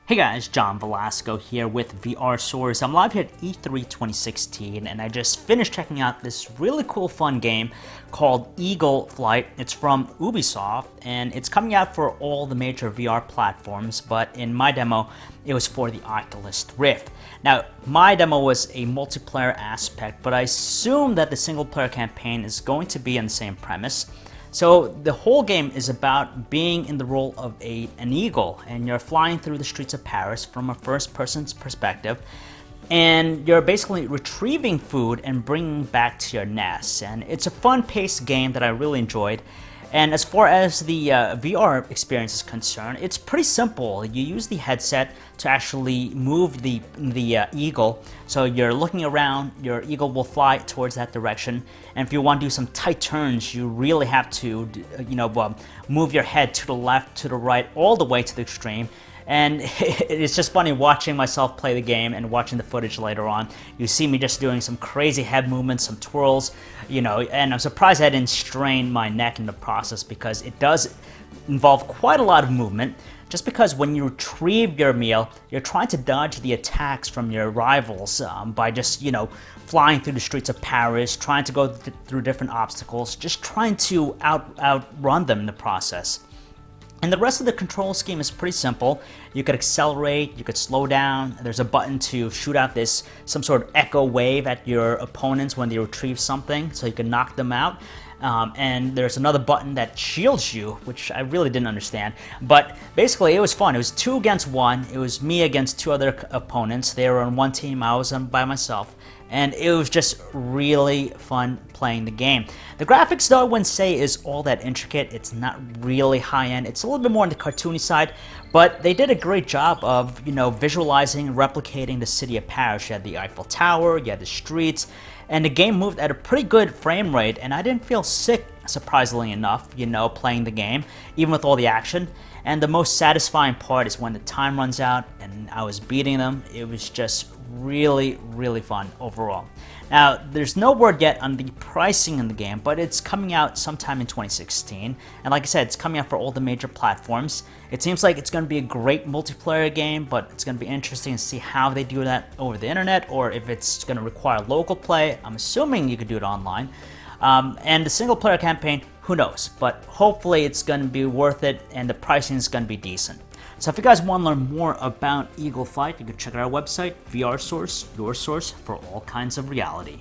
Hey guys, John Velasco here with VR Source. I'm live here at E3 2016 and I just finished checking out this really cool fun game called Eagle Flight. It's from Ubisoft and it's coming out for all the major VR platforms, but in my demo it was for the Oculus Rift. Now my demo was a multiplayer aspect, but I assume that the single player campaign is going to be on the same premise. So the whole game is about being in the role of an eagle, and you're flying through the streets of Paris from a first person's perspective, and you're basically retrieving food and bringing back to your nest. And it's a fun paced game that I really enjoyed. And as far as the VR experience is concerned, it's pretty simple. You use the headset to actually move the eagle. So you're looking around, your eagle will fly towards that direction. And if you want to do some tight turns, you really have to, move your head to the left, to the right, all the way to the extreme. And it's just funny watching myself play the game and watching the footage later on. You see me just doing some crazy head movements, some twirls, and I'm surprised I didn't strain my neck in the process because it does involve quite a lot of movement. Just because when you retrieve your meal, you're trying to dodge the attacks from your rivals by just, flying through the streets of Paris, trying to go through different obstacles, just trying to outrun them in the process. And the rest of the control scheme is pretty simple. You could accelerate, you could slow down. There's a button to shoot out some sort of echo wave at your opponents when they retrieve something, so you can knock them out. And there's another button that shields you, which I really didn't understand. But basically, it was fun. It was 2 against 1. It was me against 2 other opponents. They were on one team, I was on by myself. And it was just really fun playing the game. The graphics, though, I wouldn't say is all that intricate. It's not really high-end. It's a little bit more on the cartoony side, but they did a great job of, visualizing and replicating the city of Paris. You had the Eiffel Tower, you had the streets, and the game moved at a pretty good frame rate, and I didn't feel sick, surprisingly enough, playing the game, even with all the action. And the most satisfying part is when the time runs out and I was beating them. It was just really, really fun overall. Now, there's no word yet on the pricing in the game, but it's coming out sometime in 2016. And like I said, it's coming out for all the major platforms. It seems like it's going to be a great multiplayer game, but it's going to be interesting to see how they do that over the internet, or if it's going to require local play. I'm assuming you could do it online. And the single player campaign, who knows? But hopefully it's going to be worth it and the pricing is going to be decent. So if you guys want to learn more about Eagle Flight, you can check out our website, VR Source, your source for all kinds of reality.